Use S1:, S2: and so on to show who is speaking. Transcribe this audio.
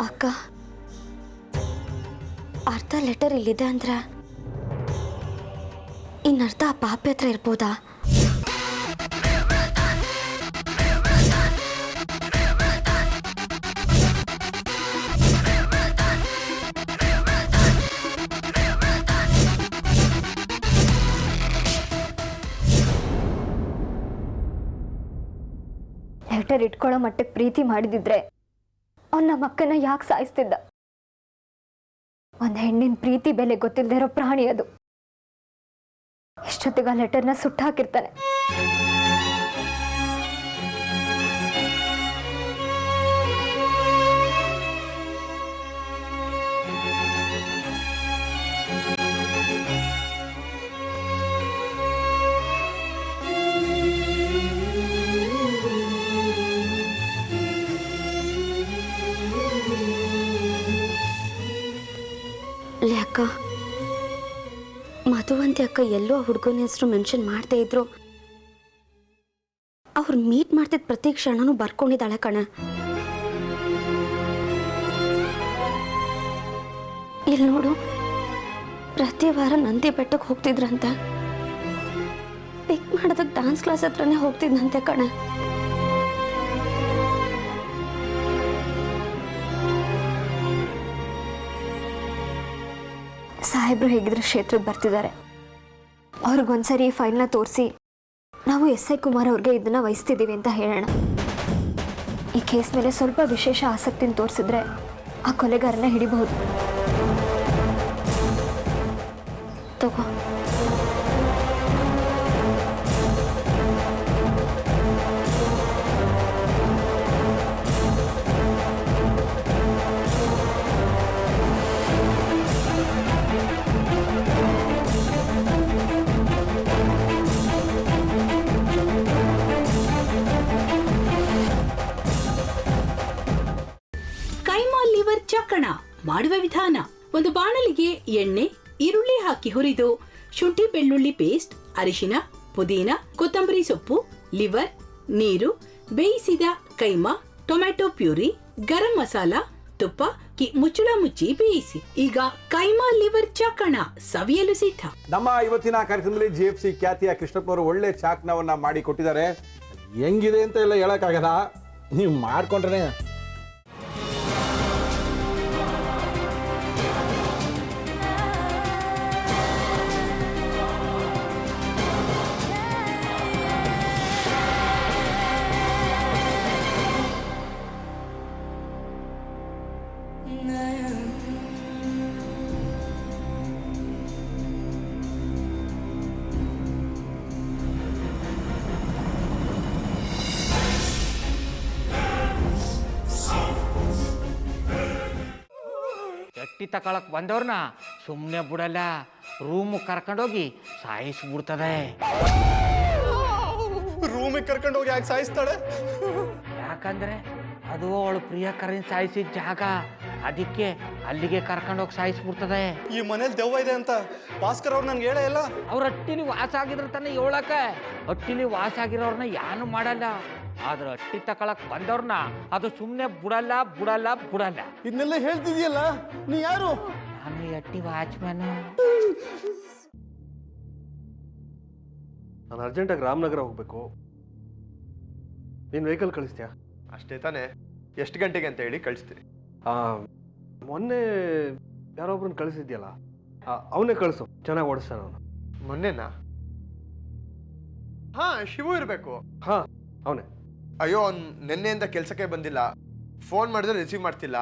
S1: ಅಕ್ಕ, ಅರ್ಧ ಲೆಟರ್ ಇಲ್ಲಿದೆ ಅಂದ್ರೆ ಇನ್ನರ್ಧ ಆ ಪಾಪೆ ಹತ್ರ ಇರ್ಬೋದಾ?
S2: ಲೆಟರ್ ಇಟ್ಕೊಳ್ಳೋ ಮಟ್ಟಕ್ಕೆ ಪ್ರೀತಿ ಮಾಡಿದಿದ್ರೆ ಅವ್ನು ನಮ್ಮ ಅಕ್ಕನ ಯಾಕೆ ಸಾಯಿಸ್ತಿದ್ದ? ಒಂದು ಹೆಣ್ಣಿನ ಪ್ರೀತಿ ಬೆಲೆ ಗೊತ್ತಿಲ್ಲದೆ ಇರೋ ಪ್ರಾಣಿ ಅದು. ಎಷ್ಟೊತ್ತಿಗೆ ಆ ಲೆಟರ್ನ ಸುಟ್ಟಾಕಿರ್ತಾನೆ.
S1: ಅಕ್ಕ, ಮಧುವಂತಿ ಅಕ್ಕ ಎಲ್ಲೋ ಆ ಹುಡುಗನ ಹೆಸರು ಮೆನ್ಷನ್ ಮಾಡದೇ ಇದ್ರು ಅವ್ರು ಮೀಟ್ ಮಾಡ್ತಿದ್ದ ಪ್ರತಿ ಕ್ಷಣನೂ ಬರ್ಕೊಂಡಿದ್ದಾಳೆ ಕಣ. ಇಲ್ಲಿ ನೋಡು, ಪ್ರತಿ ವಾರ ನಂದಿ ಬೆಟ್ಟಕ್ಕೆ ಹೋಗ್ತಿದ್ರಂತೆ. ಪಿಕ್ ಮಾಡೋದಕ್ಕೆ ಡಾನ್ಸ್ ಕ್ಲಾಸ್ ಹತ್ರನೇ ಹೋಗ್ತಿದ್ದಂತೆ ಕಣ.
S2: ಸಾಹೇಬ್ರು ಹೇಗಿದ್ರು ಕ್ಷೇತ್ರಕ್ಕೆ ಬರ್ತಿದ್ದಾರೆ. ಅವ್ರಿಗೊಂದ್ಸರಿ ಈ ಫೈಲ್ನ ತೋರಿಸಿ ನಾವು SI ಕುಮಾರ್ ಅವ್ರಿಗೆ ಇದನ್ನ ವಹಿಸ್ತಿದ್ದೀವಿ ಅಂತ ಹೇಳೋಣ. ಈ ಕೇಸ್ ಮೇಲೆ ಸ್ವಲ್ಪ ವಿಶೇಷ ಆಸಕ್ತಿನ ತೋರಿಸಿದ್ರೆ ಆ ಕೊಲೆಗಾರನ ಹಿಡಿಬಹುದು.
S1: ತಗೋ.
S3: ಚಕ್ಕಣ ಮಾಡುವ ವಿಧಾನ: ಒಂದು ಬಾಣಲಿಗೆ ಎಣ್ಣೆ, ಈರುಳ್ಳಿ ಹಾಕಿ ಹುರಿದು ಶುಂಠಿ ಬೆಳ್ಳುಳ್ಳಿ ಪೇಸ್ಟ್, ಅರಿಶಿನ, ಪುದೀನ, ಕೊತ್ತಂಬರಿ ಸೊಪ್ಪು, ಲಿವರ್, ನೀರು, ಬೇಯಿಸಿದ ಕೈಮಾ, ಟೊಮ್ಯಾಟೊ ಪ್ಯೂರಿ, ಗರಂ ಮಸಾಲ, ತುಪ್ಪ ಮುಚ್ಚಳ ಮುಚ್ಚಿ ಬೇಯಿಸಿ. ಈಗ ಕೈಮಾ ಲಿವರ್ ಚಾಕಣ ಸವಿಯಲು ಸಿದ್ಧ.
S4: ನಮ್ಮ ಇವತ್ತಿನ ಕಾರ್ಯಕ್ರಮದಲ್ಲಿ GFC ಖ್ಯಾತಿಯ ಕೃಷ್ಣಪ್ಪನವರು ಒಳ್ಳೆ ಚಾಕ್ನವನ್ನ ಮಾಡಿ ಕೊಟ್ಟಿದ್ದಾರೆ. ಹೆಂಗಿದೆ ಅಂತ ಎಲ್ಲ ಹೇಳಕ್ಕಾಗಲ್ಲ, ನೀವು ಮಾಡ್ಕೊಂಡ್ರೆ.
S5: ಎಟ್ಟಿ ತಕೊಳಕ್ ಬಂದವ್ರನ್ನ ಸುಮ್ಮನೆ ಬಿಡಲ್ಲ, ರೂಮ್ ಕರ್ಕೊಂಡೋಗಿ ಸಾಯಿಸ್ಬಿಡ್ತದೆ.
S6: ರೂಮಿಗೆ ಕರ್ಕೊಂಡೋಗಿ ಯಾಕೆ ಸಾಯಿಸ್ತಾಳೆ?
S5: ಯಾಕಂದ್ರೆ ಅದು ಅವಳು ಪ್ರಿಯಕರನ್ ಸಾಯಿಸಿದ ಜಾಗ, ಅದಕ್ಕೆ ಅಲ್ಲಿಗೆ ಕರ್ಕೊಂಡೋಗಿ ಸಾಯಿಸ್ಬಿಡ್ತದೆ.
S6: ಈ ಮನೇಲಿ ದೆವ್ವ ಇದೆ ಅಂತ ಭಾಸ್ಕರ್ ಅವ್ರು ನನ್ಗೆ ಹೇಳೇ ಇಲ್ಲ.
S5: ಅವ್ರ ಹಟ್ಟಿಲಿ ವಾಸ ಆಗಿದ್ರ ತಾನೆ ಹೇಳಕ. ಹಟ್ಟಿಲಿ ವಾಸ ಆಗಿರೋರ್ನ ಯಾನು ಮಾಡಲ್ಲ, ಆದ್ರೆ ಹಟ್ಟಿ ತಕೊಳಕ್ ಬಂದವ್ರನ್ನ ಅದು ಸುಮ್ಮನೆ ಬಿಡಲ್ಲ ಬಿಡಲ್ಲ ಬಿಡಲ್ಲ.
S6: ಇದನ್ನೆಲ್ಲ ಹೇಳ್ತಿದ್ಯಲ್ಲ, ನೀ ಯಾರು?
S5: ನಾನು ಹಟ್ಟಿ ವಾಚ್ಮ್ಯಾನ್.
S6: ನಾನು ಅರ್ಜೆಂಟಾಗಿ ರಾಮನಗರ ಹೋಗ್ಬೇಕು. ನೀನು ವೆಹಿಕಲ್ ಕಳಿಸ್ತೀಯಾ?
S7: ಅಷ್ಟೇ ತಾನೇ. ಎಷ್ಟು ಗಂಟೆಗೆ ಅಂತ ಹೇಳಿ ಕಳಿಸ್ತೀನಿ.
S6: ಮೊನ್ನೆ ಯಾರೊಬ್ರನ್ನ ಕಳಿಸಿದ್ಯಲ್ಲ, ಅವನೇ ಕಳಿಸು, ಚೆನ್ನಾಗಿ ಓಡಿಸ್ತಾನ ಅವನು.
S7: ಮೊನ್ನೆನಾ? ಹಾ, ಶಿವು ಇರಬೇಕು.
S6: ಹಾ, ಅವನೇ.
S7: ಅಯ್ಯೋ, ಅವ್ನು ನಿನ್ನೆಯಿಂದ ಕೆಲಸಕ್ಕೆ ಬಂದಿಲ್ಲ. ಫೋನ್ ಮಾಡಿದ್ರೆ ರಿಸೀವ್ ಮಾಡ್ತಿಲ್ಲ.